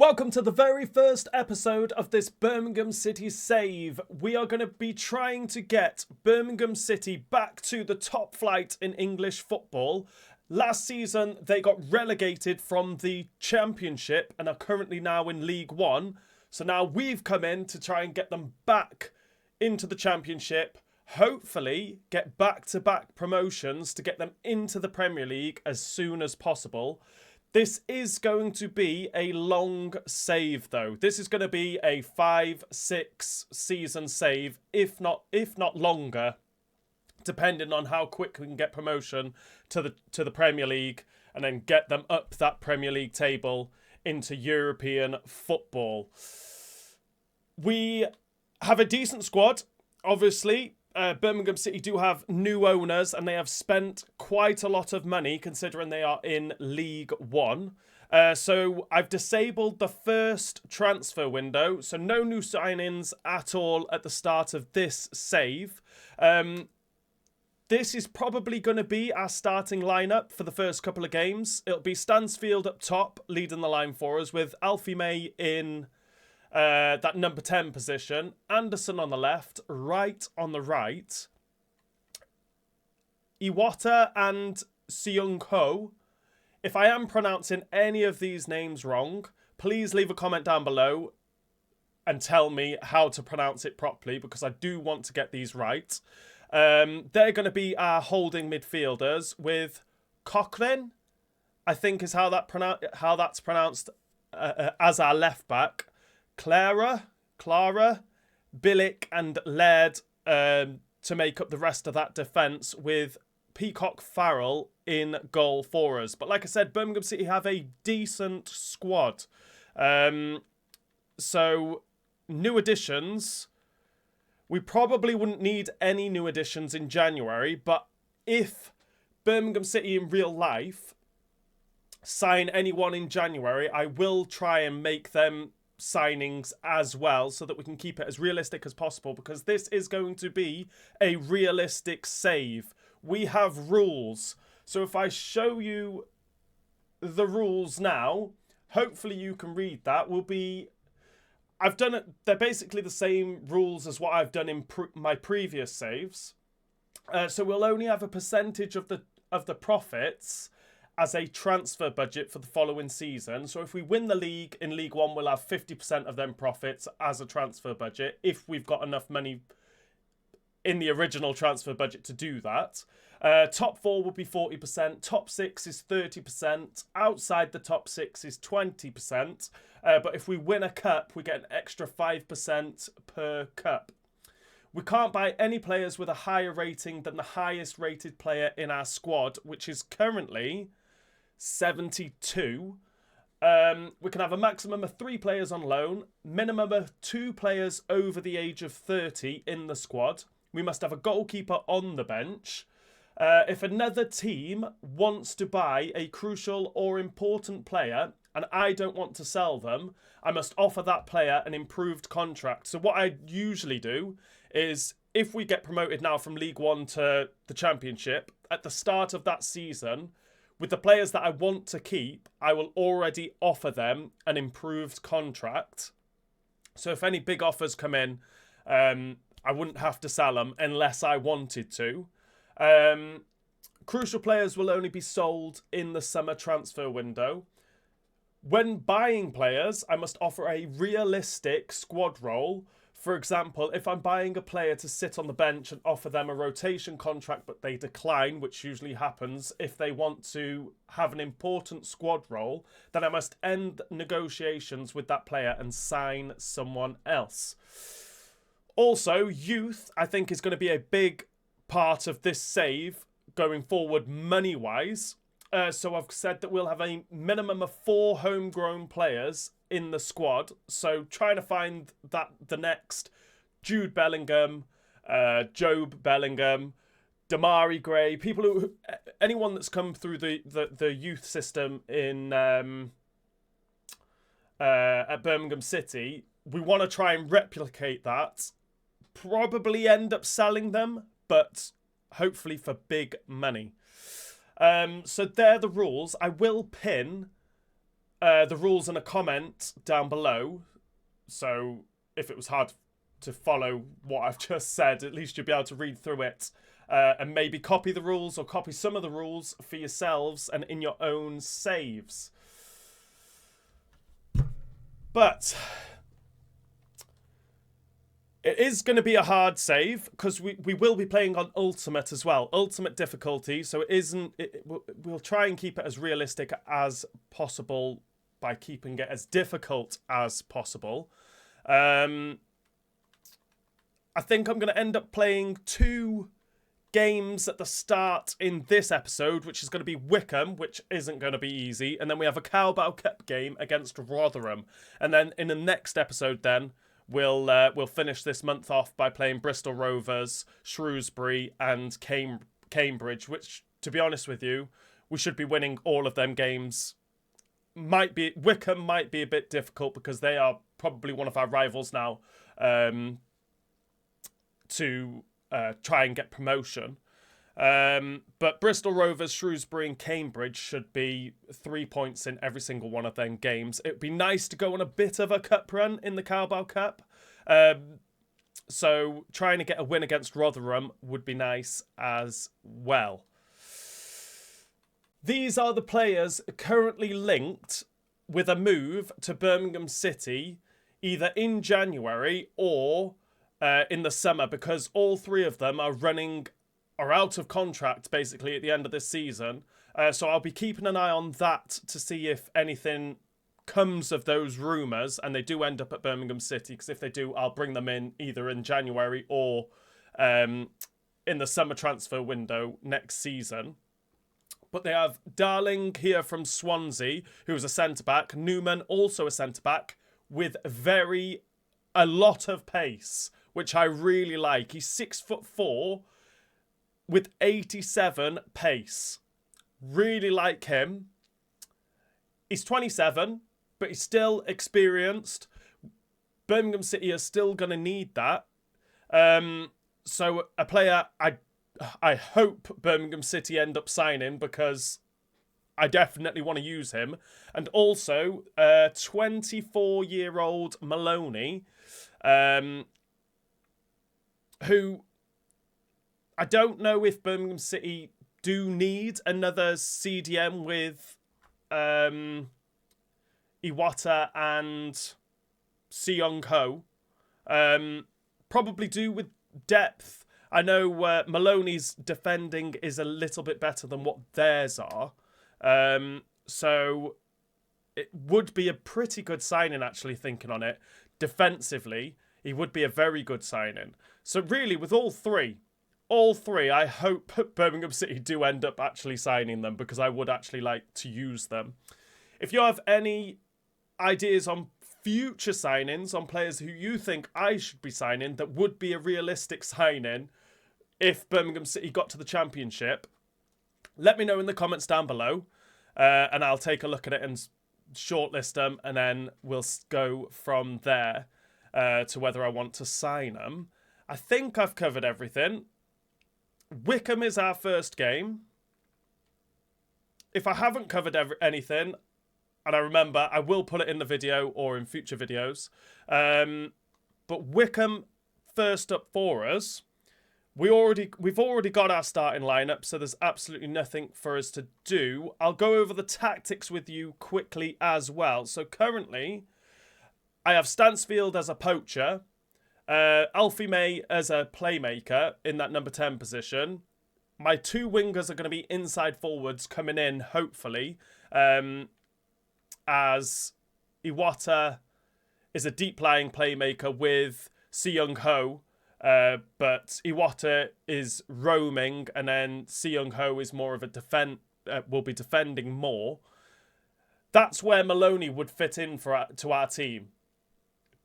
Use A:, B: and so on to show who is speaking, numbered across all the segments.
A: Welcome to the very first episode of this Birmingham City save. We are going to be trying to get Birmingham City back to the top flight in English football. Last season, they got relegated from the Championship and are currently now in League One. So now we've come in to try and get them back into the Championship. Hopefully, get back-to-back promotions to get them into the Premier League as soon as possible. This is going to be a long save, though. This is going to be a 5-6 season save, if not longer, depending on how quick we can get promotion to the Premier League and then get them up that Premier League table into European football. We have a decent squad, obviously. Birmingham City do have new owners and they have spent quite a lot of money considering they are in League One. So I've disabled the first transfer window, so no new signings at all at the start of this save. This is probably going to be our starting lineup for the first couple of games. It'll be Stansfield up top, leading the line for us, with Alfie May in that number 10 position, Anderson on the left, Wright on the right, Iwata and Seung Ho. If I am pronouncing any of these names wrong, please leave a comment down below and tell me how to pronounce it properly, because I do want to get these right. They're going to be our holding midfielders, with Cochrane, I think is how that's pronounced, as our left back. Clara, Billick and Laird to make up the rest of that defence, with Peacock Farrell in goal for us. But like I said, Birmingham City have a decent squad. So new additions. We probably wouldn't need any new additions in January, but if Birmingham City in real life sign anyone in January, I will try and make them signings as well, so that we can keep it as realistic as possible, because this is going to be a realistic save. We have rules, so if I show you the rules now, hopefully you can read that. I've done it, they're basically the same rules as what I've done in my previous saves. So we'll only have a percentage of the profits as a transfer budget for the following season. So if we win the league in League One, we'll have 50% of them profits as a transfer budget, if we've got enough money in the original transfer budget to do that. Top 4 will be 40%, top 6 is 30%, outside the top 6 is 20%. But if we win a cup, we get an extra 5% per cup. We can't buy any players with a higher rating than the highest rated player in our squad, which is currently 72. We can have a maximum of 3 players on loan, minimum of 2 players over the age of 30 in the squad. We must have a goalkeeper on the bench. If another team wants to buy a crucial or important player and I don't want to sell them, I must offer that player an improved contract. So what I usually do is, if we get promoted now from League One to the Championship, at the start of that season, with the players that I want to keep, I will already offer them an improved contract. So if any big offers come in, I wouldn't have to sell them unless I wanted to. Crucial players will only be sold in the summer transfer window. When buying players, I must offer a realistic squad role. For example, if I'm buying a player to sit on the bench and offer them a rotation contract but they decline, which usually happens if they want to have an important squad role, then I must end negotiations with that player and sign someone else. Also, youth, I think, is going to be a big part of this save going forward money-wise. So I've said that we'll have a minimum of 4 homegrown players in the squad. So trying to find the next Jude Bellingham, Job Bellingham, Damari Gray, anyone that's come through the youth system in at Birmingham City, we want to try and replicate that. Probably end up selling them, but hopefully for big money. So they're the rules. I will pin the rules in a comment down below. So if it was hard to follow what I've just said, at least you'll be able to read through it and maybe copy the rules or copy some of the rules for yourselves and in your own saves. But it is going to be a hard save because we will be playing on Ultimate as well. Ultimate difficulty, so we'll try and keep it as realistic as possible by keeping it as difficult as possible. I think I'm going to end up playing 2 games at the start in this episode, which is going to be Wickham, which isn't going to be easy. And then we have a Carabao Cup game against Rotherham. And then in the next episode then, we'll finish this month off by playing Bristol Rovers, Shrewsbury and Cambridge, which, to be honest with you, we should be winning all of them games. Wickham might be a bit difficult because they are probably one of our rivals now to try and get promotion. But Bristol Rovers, Shrewsbury and Cambridge should be 3 points in every single one of them games. It would be nice to go on a bit of a cup run in the Carabao Cup. So trying to get a win against Rotherham would be nice as well. These are the players currently linked with a move to Birmingham City either in January or in the summer, because all 3 of them are out of contract basically at the end of this season. So I'll be keeping an eye on that to see if anything comes of those rumours and they do end up at Birmingham City, because if they do, I'll bring them in either in January or in the summer transfer window next season. But they have Darling here from Swansea, who's a centre-back. Newman, also a centre-back, with a lot of pace, which I really like. He's 6'4", with 87 pace. Really like him. He's 27, but he's still experienced. Birmingham City are still going to need that. So a player I hope Birmingham City end up signing, because I definitely want to use him. And also 24-year-old Maloney, who I don't know if Birmingham City do need another CDM with Iwata and Seong-ho. Probably do with depth. I know Maloney's defending is a little bit better than what theirs are. So it would be a pretty good signing, actually, thinking on it. Defensively, he would be a very good signing. So really, with all three, I hope Birmingham City do end up actually signing them, because I would actually like to use them. If you have any ideas on future signings, on players who you think I should be signing that would be a realistic signing if Birmingham City got to the Championship, let me know in the comments down below, and I'll take a look at it and shortlist them, and then we'll go from there to whether I want to sign them. I think I've covered everything. Wickham is our first game. If I haven't covered anything, and I remember, I will put it in the video or in future videos. But Wickham first up for us. We've already got our starting lineup, so there's absolutely nothing for us to do. I'll go over the tactics with you quickly as well. So currently, I have Stansfield as a poacher, Alfie May as a playmaker in that number 10 position. My 2 wingers are going to be inside forwards coming in, hopefully, as Iwata is a deep-lying playmaker with Seong-ho, but Iwata is roaming, and then Seong-ho is more of a will be defending more. That's where Maloney would fit in to our team.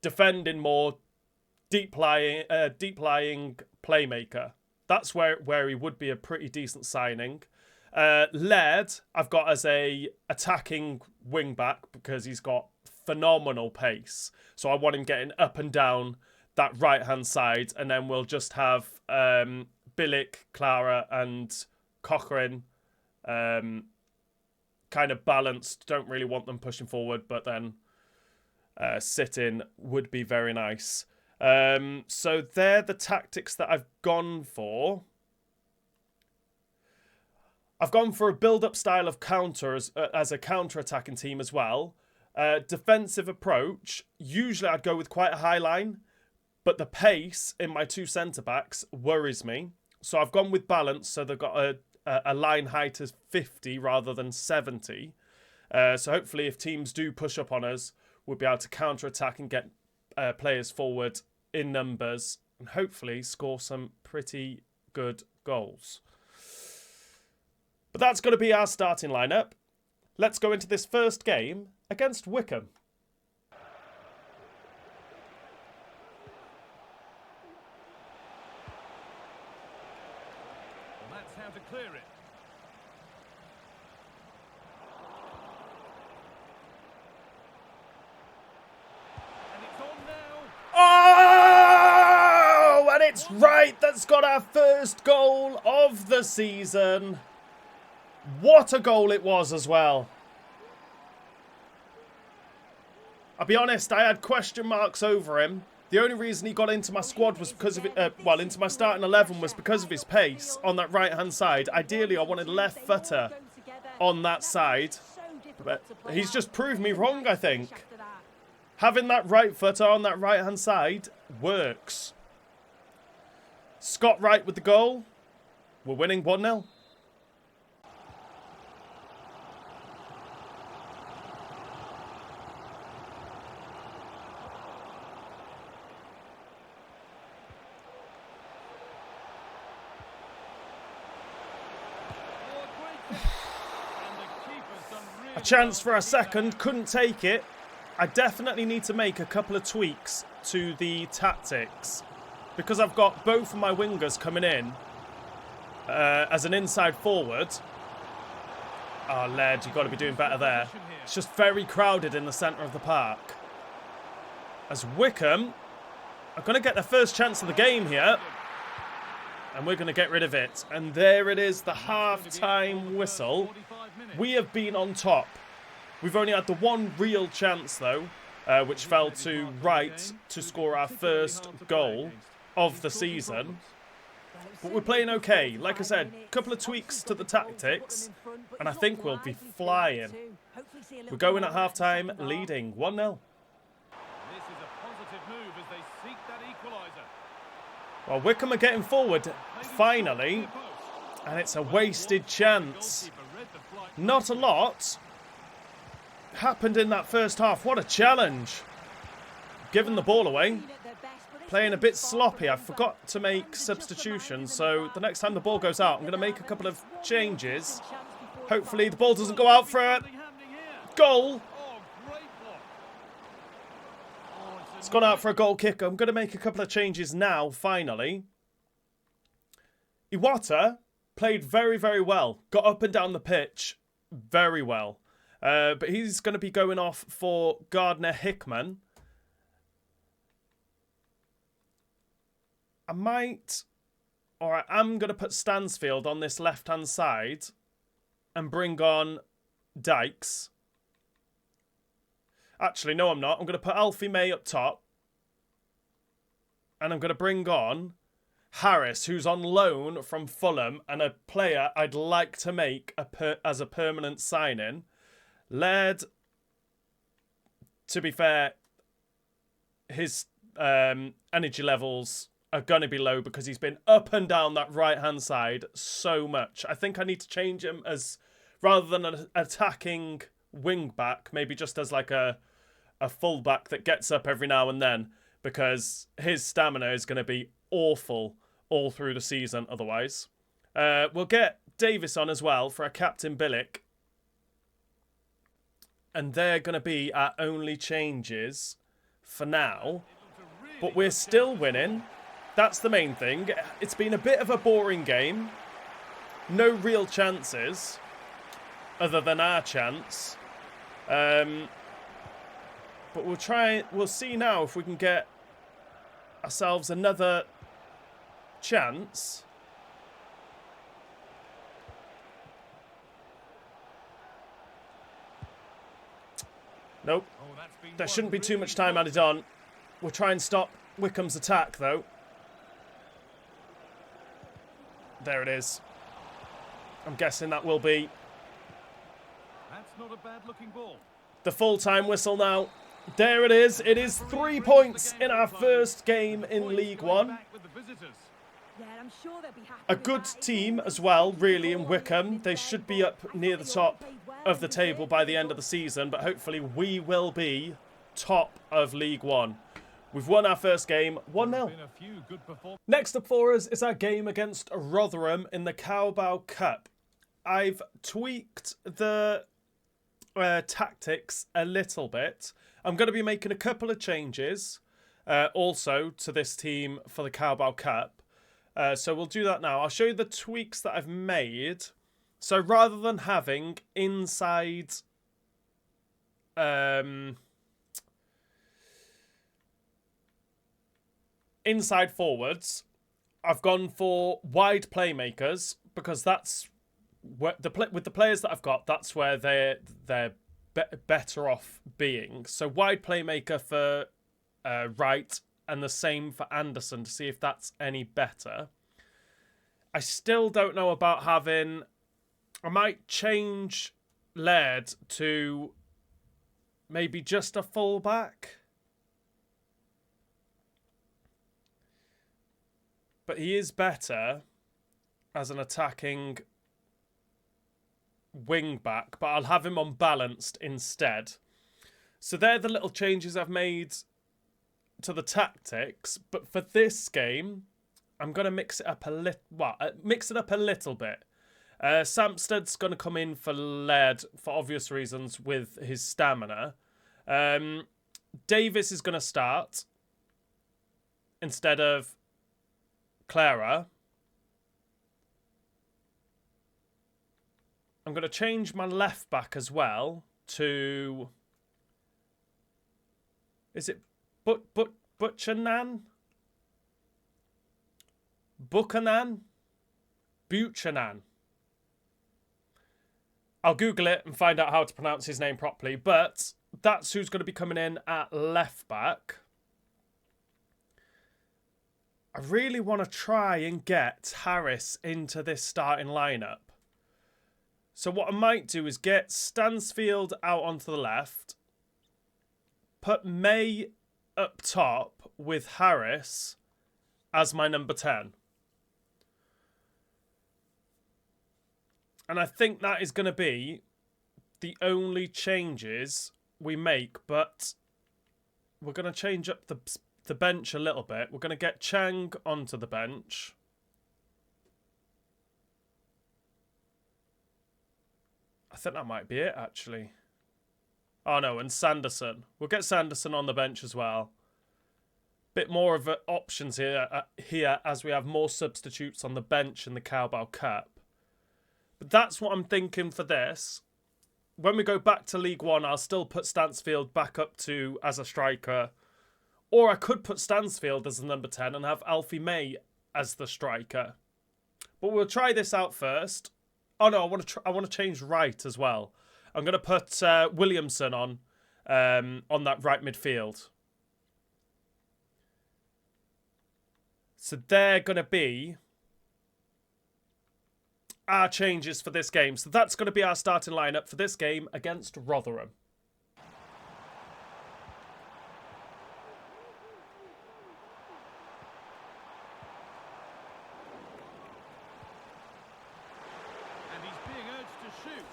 A: Defending more, deep-lying playmaker. That's where he would be a pretty decent signing. Laird, I've got as a attacking wing-back because he's got phenomenal pace. So I want him getting up and down that right-hand side. And then we'll just have Bilic, Clara and Cochrane kind of balanced. Don't really want them pushing forward, but then sitting would be very nice. So they're the tactics that I've gone for. I've gone for a build-up style of counter as a counter-attacking team as well. Defensive approach, usually I'd go with quite a high line, but the pace in my two centre-backs worries me. So I've gone with balance, so they've got a line height of 50 rather than 70. So hopefully if teams do push up on us, we'll be able to counter-attack and get players forward in numbers and hopefully score some pretty good goals. But that's going to be our starting lineup. Let's go into this first game against Wycombe.
B: Well, that's how to clear it. And it's on now.
A: Oh! And it's right. That's got our first goal of the season. What a goal it was as well. I'll be honest, I had question marks over him. The only reason he got into my squad was because of into my starting 11 was because of his pace on that right-hand side. Ideally, I wanted a left footer on that side. But he's just proved me wrong, I think. Having that right footer on that right-hand side works. Scott Wright with the goal. We're winning 1-0. A chance for a second, couldn't take it. I definitely need to make a couple of tweaks to the tactics because I've got both of my wingers coming in as an inside forward. Oh, Led, you've got to be doing better there. It's just very crowded in the centre of the park. As Wycombe are going to get their first chance of the game here. And we're going to get rid of it. And there it is, the half-time whistle. We have been on top. We've only had the one real chance, though, which fell to Wright to score our first goal of the season. But we're playing okay. Like I said, a couple of tweaks to the tactics, and I think we'll be flying. We're going at half-time, leading 1-0.
B: This is a positive move as they seek that equaliser.
A: Well, Wycombe are getting forward, finally, and it's a wasted chance. Not a lot happened in that first half. What a challenge. Giving the ball away. Playing a bit sloppy. I forgot to make substitutions, so the next time the ball goes out, I'm going to make a couple of changes. Hopefully the ball doesn't go out for a goal. It's gone out for a goal kick. I'm going to make a couple of changes now, finally. Iwata played very, very well. Got up and down the pitch very well. But he's going to be going off for Gardner-Hickman. I am going to put Stansfield on this left-hand side and bring on Dykes. Actually, no, I'm not. I'm going to put Alfie May up top. And I'm going to bring on Harris, who's on loan from Fulham and a player I'd like to make as a permanent signing. Laird, to be fair, his energy levels are going to be low because he's been up and down that right-hand side so much. I think I need to change him as, rather than an attacking wing-back, maybe just as like a full-back that gets up every now and then, because his stamina is going to be awful all through the season otherwise. We'll get Davis on as well for a Captain Billick. And they're going to be our only changes for now. But we're still winning. That's the main thing. It's been a bit of a boring game. No real chances other than our chance. But we'll see now if we can get ourselves another chance. Nope.
B: Oh, that's been
A: There
B: won
A: shouldn't be too
B: really
A: much time
B: well.
A: added on. We'll try and stop Wickham's attack, though. There it is. I'm guessing that will be
B: That's not a bad-looking ball.
A: the full-time whistle now. There it is. It is 3 points in our first game in League One.
B: Back with the visitors.
C: Yeah, I'm sure they'll be happy
A: A
C: with
A: good
C: that.
A: team as well, really, in Wickham. They should be up near the top of the table by the end of the season, but hopefully we will be top of League One. We've won our first game, 1-0.
B: Been a few good performances.
A: Next up for us is our game against Rotherham in the Carabao Cup. I've tweaked the tactics a little bit. I'm going to be making a couple of changes also to this team for the Carabao Cup. So we'll do that now. I'll show you the tweaks that I've made. So rather than having inside inside forwards, I've gone for wide playmakers because that's where with the players that I've got, that's where they're better off being. So wide playmaker for Wright, and the same for Anderson to see if that's any better. I still don't know about having... I might change Laird to maybe just a fullback. But he is better as an attacking wing back, but I'll have him on balanced instead. So they're the little changes I've made to the tactics, but for this game, I'm going to mix it up a little bit. Samsted's going to come in for Laird for obvious reasons with his stamina. Davis is going to start instead of Clara. I'm going to change my left back as well to... Is it Buchanan? Buchanan? Buchanan. I'll Google it and find out how to pronounce his name properly, but that's who's going to be coming in at left back. I really want to try and get Harris into this starting lineup. So what I might do is get Stansfield out onto the left, put May up top with Harris as my number 10. And I think that is going to be the only changes we make, but we're going to change up the bench a little bit. We're going to get Chang onto the bench. I think that might be it, actually. Oh, no, and Sanderson. We'll get Sanderson on the bench as well. Bit more of options here as we have more substitutes on the bench in the Carabao Cup. But that's what I'm thinking for this. When we go back to League One, I'll still put Stansfield back up to as a striker. Or I could put Stansfield as the number 10 and have Alfie May as the striker. But we'll try this out first. Oh no, I want to change right as well. I'm going to put Williamson on that right midfield. So they're going to be our changes for this game. So that's going to be our starting lineup for this game against Rotherham.
B: And he's being urged to shoot.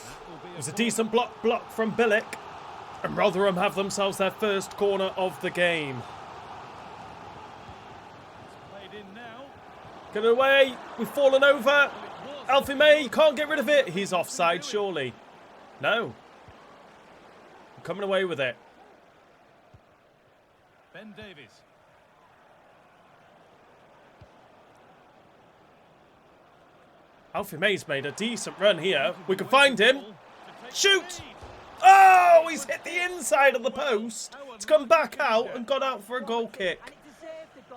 B: That will be
A: It was a decent block from Billick. And Rotherham have themselves their first corner of the game.
B: played in now.
A: Get it away. We've fallen over. Alfie May can't get rid of it. He's offside, surely. No. I'm coming away with it.
B: Ben Davies.
A: Alfie May's made a decent run here. We can find him.
B: To take
A: Shoot!
B: the lead.
A: Oh, he's hit the inside of the post. It's come back out and gone out for a goal kick.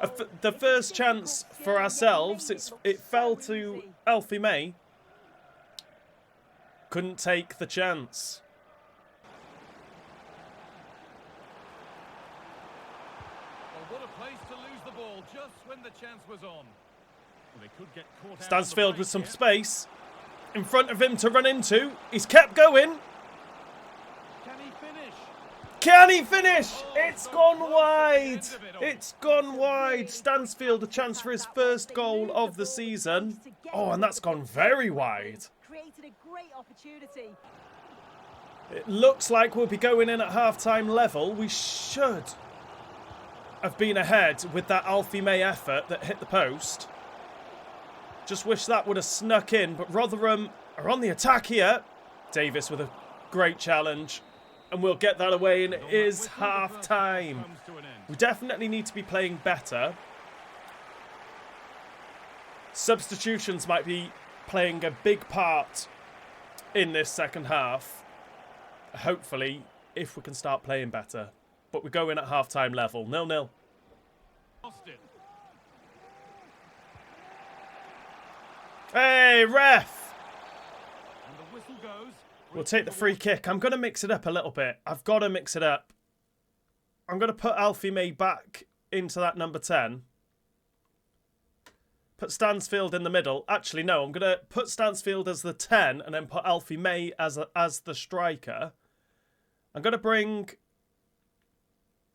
C: And it deserved the goal.
A: The first chance for ourselves, it fell to Alfie May. Couldn't take the chance.
B: Well, what a place to lose the ball just when the chance was on. Well, they could get caught out on the
A: Stansfield
B: break
A: with some
B: here.
A: space in front of him to run into. He's kept going.
B: Can he finish?
A: Can he finish?
B: Oh,
A: It's
B: so
A: gone
B: close at the
A: wide.
B: end of it all.
A: It's gone wide. Stansfield a chance for his first goal of the season. Oh, and that's gone very wide.
C: Created a great opportunity.
A: It looks like we'll be going in at half-time level. We should have been ahead with that Alfie May effort that hit the post. Just wish that would have snuck in, but Rotherham are on the attack here. Davis with a great challenge, and we'll get that away, and it is half-time.
B: Comes to an end.
A: We definitely need to be playing better. Substitutions might be playing a big part in this second half. Hopefully, if we can start playing better. But we go in at half-time level. 0-0.
B: Lost it.
A: Hey, ref!
B: And the whistle goes.
A: We'll take the free kick. I'm going to mix it up a little bit. I've got to mix it up. I'm going to put Alfie May back into that number 10. Put Stansfield in the middle. Actually, no. I'm going to put Stansfield as the 10 and then put Alfie May as the striker. I'm going to bring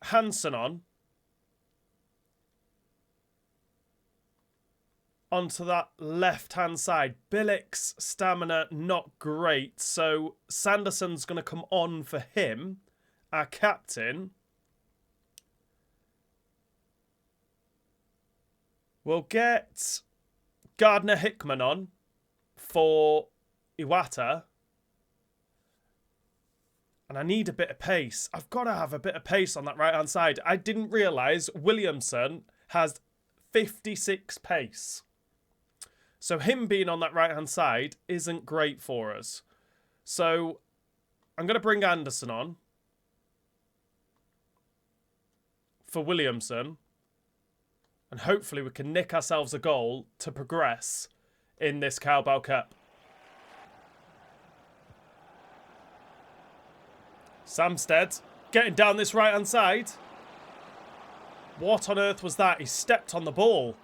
A: Hansen onto that left-hand side. Billick's stamina not great, so Sanderson's going to come on for him, our captain. We'll get Gardner-Hickman on for Iwata. And I need a bit of pace. I've got to have a bit of pace on that right-hand side. I didn't realise Williamson has 56 pace. So him being on that right-hand side isn't great for us. So I'm going to bring Anderson on for Williamson. And hopefully we can nick ourselves a goal to progress in this Carabao Cup. Samstead getting down this right-hand side. What on earth was that? He stepped on the ball.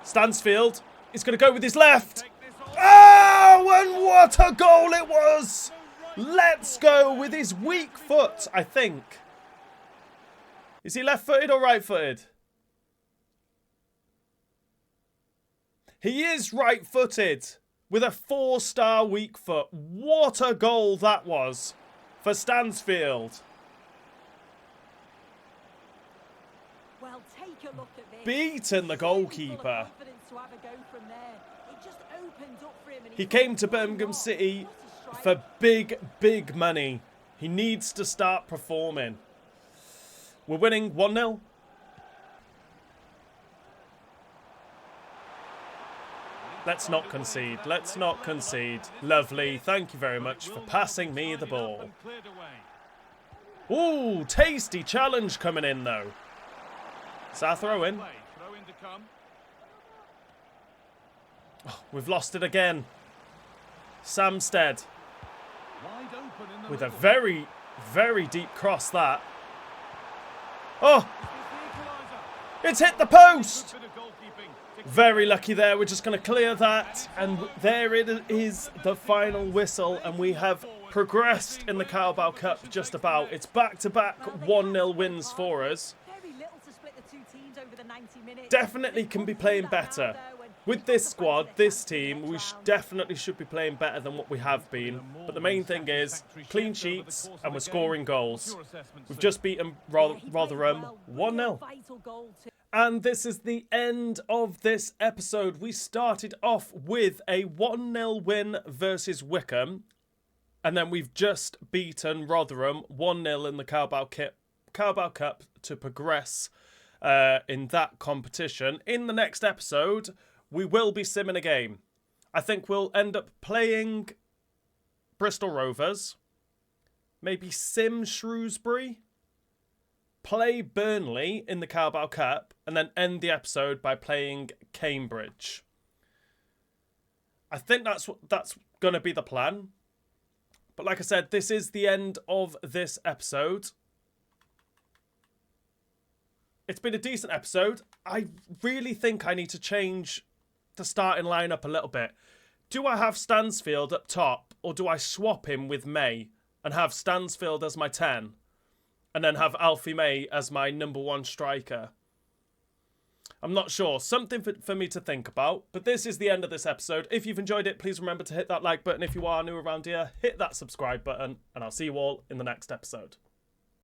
A: Stansfield is going to go with his left.
B: Take this on.
A: Oh, and what a goal it was! Let's go with his weak foot, I think. Is he left-footed or right-footed? He is right-footed with a 4-star weak foot. What a goal that was for Stansfield.
C: Well, take a look at this.
A: Beaten the goalkeeper.
C: Confidence to have a go from there. It just opened up for him and
A: He came to Birmingham City for big, big money. He needs to start performing. We're winning 1-0. Let's not concede. Let's not concede. Lovely. Thank you very much for passing me the ball. Ooh, tasty challenge coming in though. Is that a throw in?
B: Throw in to come.
A: Oh, we've lost it again. Samstead
B: Wide open in the
A: with a
B: middle.
A: very, very deep cross that. Oh, it's hit the post.
B: Bit of goalkeeping.
A: Very lucky there. We're just going to clear that. And there it is, the final whistle. And we have progressed in the Carabao Cup just about. It's back-to-back 1-0 wins for us.
C: Very little to split the two teams over the 90 minutes.
A: Definitely can be playing better. With this squad, this team, we definitely should be playing better than what we have been. But the main thing is clean sheets and we're scoring goals. We've just beaten Rotherham 1-0. And this is the end of this episode. We started off with a 1-0 win versus Wickham. And then we've just beaten Rotherham 1-0 in the Carabao Cup to progress in that competition. In the next episode, we will be simming a game. I think we'll end up playing Bristol Rovers. Maybe sim Shrewsbury. Play Burnley in the Carabao Cup. And then end the episode by playing Cambridge. I think that's going to be the plan. But like I said, this is the end of this episode. it's been a decent episode. I really think I need to change the starting lineup a little bit. Do I have Stansfield up top, or do I swap him with May and have Stansfield as my 10 and then have Alfie May as my number 1 striker? I'm not sure. Something for me to think about. But this is the end of this episode. If you've enjoyed it, please remember to hit that like button. If you are new around here, hit that subscribe button. And I'll see you all in the next episode.